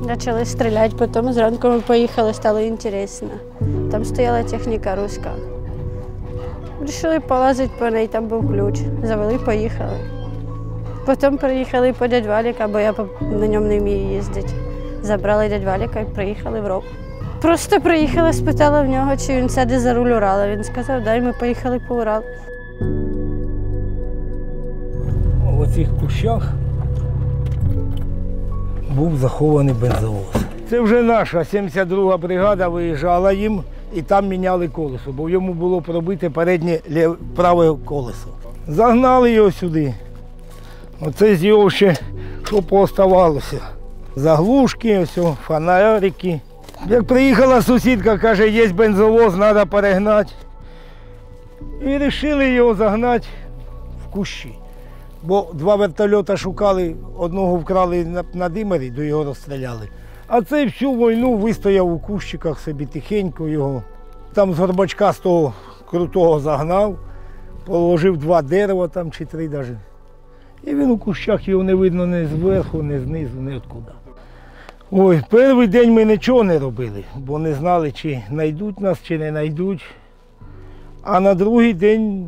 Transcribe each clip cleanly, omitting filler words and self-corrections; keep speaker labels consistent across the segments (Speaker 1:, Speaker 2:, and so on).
Speaker 1: Почали стріляти, потім зранку ми поїхали, стало інтересно. Там стояла техніка руська. Вирішили полазити по неї, там був ключ. Завели, поїхали. Потім приїхали по дядь Валіка, бо я на ньому не вмію їздити. Забрали дядь Валіка і приїхали в Рог. Просто приїхала, спитала в нього, чи він сяде за руль Урала. Він сказав, да, і ми поїхали по Урал.
Speaker 2: В оцих кущах був захований бензовоз. Це вже наша 72-га бригада виїжджала їм і там міняли колесо, бо йому було пробите переднє праве колесо. Загнали його сюди. Оце з його ще що пооставалося. Заглушки, ось, фонарики. Як приїхала сусідка, каже, є бензовоз, треба перегнати. І вирішили його загнати в кущі. Бо два вертольоти шукали, одного вкрали на Димирі, до його розстріляли. А цей всю війну вистояв у кущиках собі тихенько його. Там з горбачка з того крутого загнав, положив 2 дерева там чи 3 навіть. І він у кущах, його не видно ні зверху, ні знизу, ні откуда. Ой, перший день ми нічого не робили, бо не знали, чи знайдуть нас, чи не знайдуть. А на другий день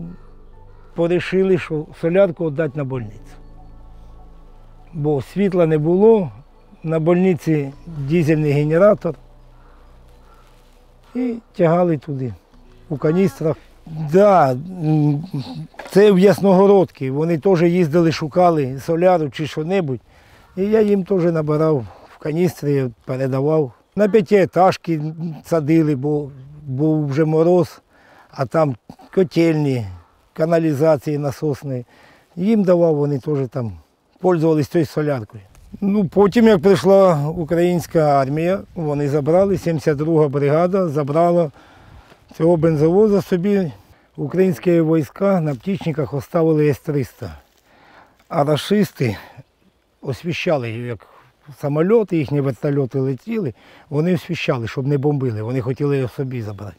Speaker 2: вирішили, що солярку віддати на больницю. Бо світла не було, на больниці дизельний генератор. І тягали туди, у каністрах. Так, це в Ясногородці. Вони теж їздили, шукали соляру чи що-небудь. І я їм теж набирав в каністрі, передавав. На 5-етажки садили, бо був вже мороз, а там котельні, каналізації насосні. Їм давав, вони теж там пользувалися цією соляркою. Ну, потім, як прийшла українська армія, вони забрали, 72-га бригада забрала цього бензовоза собі. Українські війська на птічниках оставили С-300. А рашисти освіщали, як самоліти, їхні вертольоти летіли, вони освіщали, щоб не бомбили, вони хотіли його собі забрати.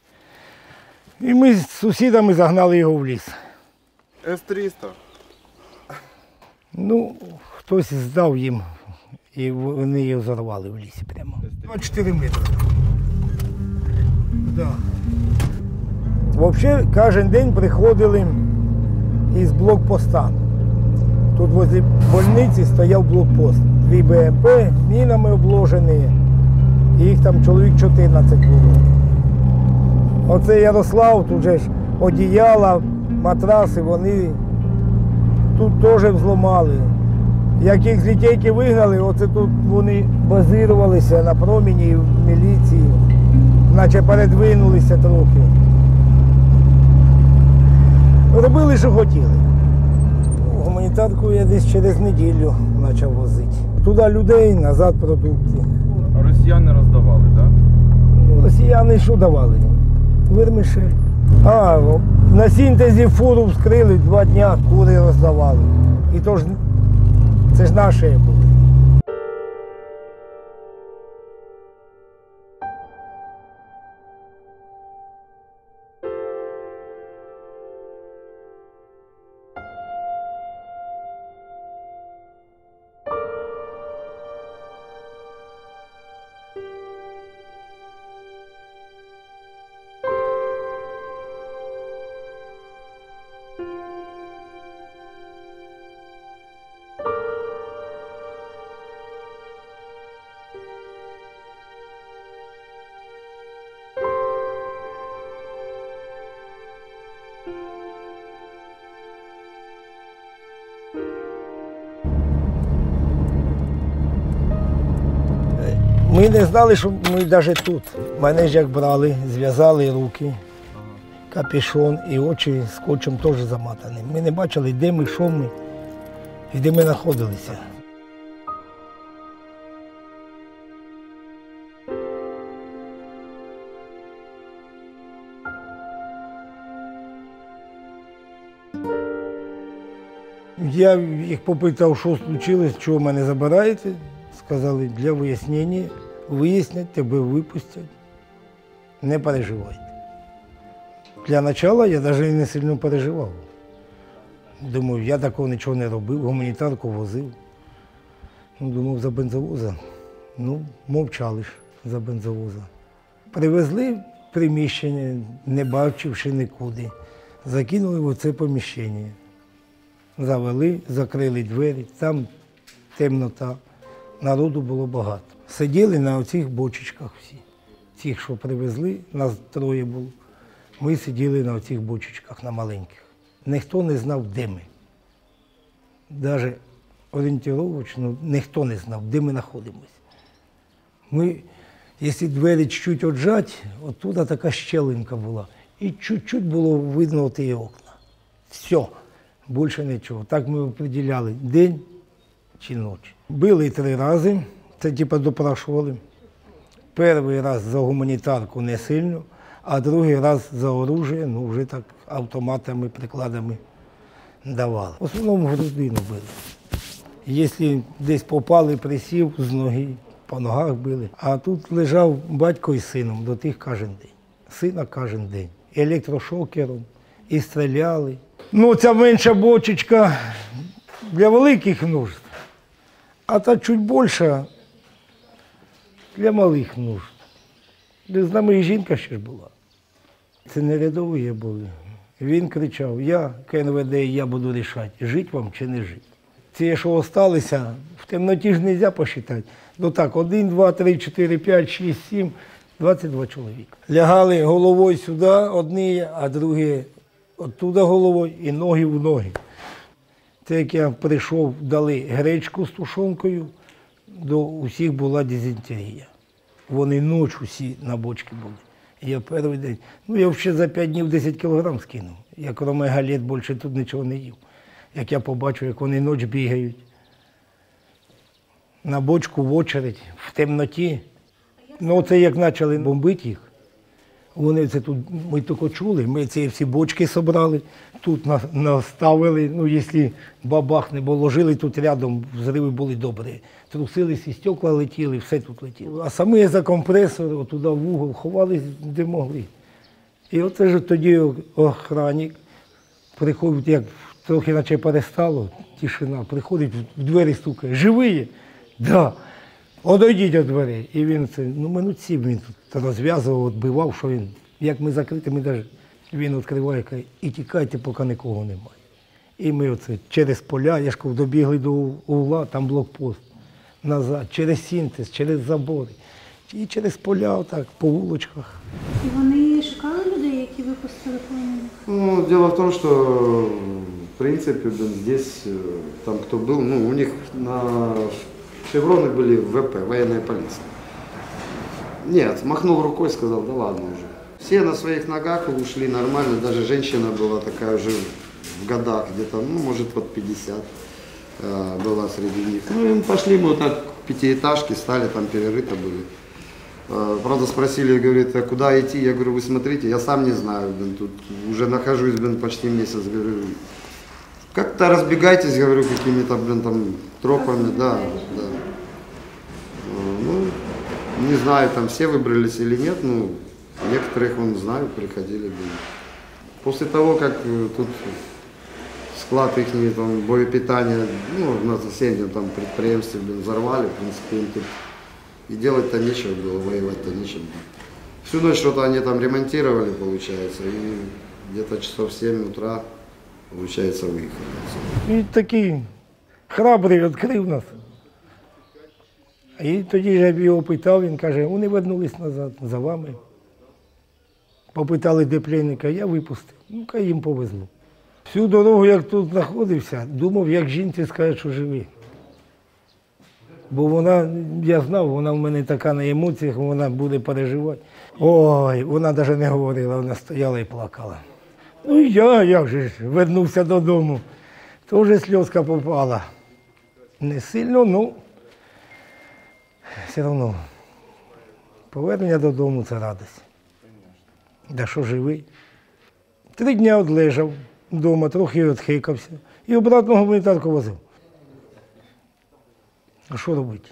Speaker 2: І ми з сусідами загнали його в ліс.
Speaker 3: С-300?
Speaker 2: Ну, хтось здав їм, і вони його зарвали в лісі прямо. 24 метри. Да. Взагалі, кожен день приходили із блокпоста. Тут возле больниці стояв блокпост. 2 БМП, мінами обложені, їх там чоловік 14 було. Оце Ярослав, тут же ж одіяла, матраси, вони тут теж взломали. Як їх з літейки вигнали, оце тут вони базирувалися на проміні в міліції, наче передвинулися трохи. Робили, що хотіли. Гуманітарку я десь через неділю почав возити. Туди людей, назад продукти.
Speaker 3: А росіяни роздавали, так?
Speaker 2: Да? Росіяни що давали? Вермишель. На синтезі фуру вскрили, 2 дня кури роздавали. І то ж, це ж наші були. Ми не знали, що ми навіть тут. Мене ж як брали, зв'язали руки, капюшон і очі скотчем теж заматані. Ми не бачили, де ми, що ми і де ми знаходилися. Я їх попитав, що случилось, чого мене забираєте. Сказали, для вияснення, вияснять, тебе випустять. Не переживайте. Для початку я навіть не сильно переживав. Думаю, я такого нічого не робив, гуманітарку возив. Ну, думав, за бензовоза. Ну, мовчали ж за бензовоза. Привезли приміщення, не бачивши нікуди. Закинули в оце поміщення. Завели, закрили двері, там темнота. Народу було багато. Сиділи на оцих бочечках всі. Цих, що привезли, нас троє було. Ми сиділи на оцих бочечках, на маленьких. Ніхто не знав, де ми. Навіть орієнтировочно ніхто не знав, де ми знаходимося. Ми, якщо двері чуть-чуть отжати, оттуда така щелинка була. І чуть-чуть було видно ті окна. Все, більше нічого. Так ми определяли, день чи ніч. Били 3 рази, це типу допрашували. Перший раз за гуманітарку не сильно, а другий раз за оружие, ну вже так автоматами, прикладами давали. В основному грудину били. Якщо десь попали, присів з ноги, по ногах били. А тут лежав батько із сином, до тих кожен день. Сина кожен день. І електрошокером, і стріляли. Ну, ця менша бочечка для великих нужд, а та чуть більша для малих нужд. З нами і жінка ще ж була. Це не рядові були. Він кричав: я КНВД, я буду рішати, жити вам чи не жити. Ці, що залишилися, в темноті ж не можна посчитати. Ну так, 1, 2, 3, 4, 5, 6, 7, 22 чоловіка. Лягали головою сюди одні, а другі оттуда головою і ноги в ноги. Це як я прийшов, дали гречку з тушонкою, до усіх була дизентерія. Вони ніч усі на бочці були. Я перший день, ну я ще за 5 днів 10 кілограм скинув. Я крім галет більше тут нічого не їв. Як я побачив, як вони ніч бігають. На бочку в очередь, в темноті. Ну це як почали бомбити їх. Вони це тут, ми тільки чули, ми ці всі бочки зібрали, тут наставили, ну якщо бабах не було, ложили тут рядом, взриви були добрі. Трусились, і стекла летіли, все тут летіло. А самі за компресор, туди в угол ховались, де могли. І оце ж тоді охранник приходить, як трохи наче перестало, тишина, приходить, в двері стукає: живі? Да. Одійдіть від дверей. І він це, ну минут 7 він тут розв'язував, відбивав, що він, як ми закриті, він відкриває, каже: і тікайте, поки нікого немає. І ми оце через поля, я ж кажу, добігли до угла, там блокпост, назад, через синтез, через забори. І через поля, отак, по вулочках.
Speaker 4: І вони шукали людей, які випустили полонених?
Speaker 5: Ну, дело в том, что, в принципе, здесь, там кто был, ну, у них на шевроны были ВП, военная полиция. Нет, махнул рукой, сказал: да ладно уже. Все на своих ногах ушли нормально, даже женщина была такая уже в годах, где-то, ну, может, вот 50 была среди них. Ну, и мы пошли, мы вот так к 5-этажке стали, там перерыто были. Правда, спросили, говорит: а куда идти? Я говорю: вы смотрите, я сам не знаю, тут уже нахожусь, почти месяц, говорю. Как-то разбегайтесь, говорю, какими-то, там, тропами, да. Ну, не знаю, там все выбрались или нет, ну, некоторых, вон, знаю, приходили. После того, как тут склад их, там, боепитания, ну, на соседнем там предприятии взорвали, в принципе, им тут и делать-то нечего было, воевать-то нечем. Всю ночь что-то они там ремонтировали, получается, и где-то часов 7 утра, получается, выехали.
Speaker 2: І такий храбрий відкрив нас. І тоді я його питав, він каже: вони вернулись назад, за вами. Попитали, де пленника, я випустив. Ну, хай їм повезло. Всю дорогу, як тут знаходився, думав, як жінці скаже, що живі. Бо вона, я знав, вона в мене така на емоціях, вона буде переживати. Ой, вона навіть не говорила, вона стояла і плакала. Ну і я, як же ж, вернувся додому, теж сльозка попала. Не сильно, ну, все одно. Повернення додому – це радість. Да що живий. 3 дні відлежав вдома, трохи відхикався і обратно гуманітарку возив. А що робити?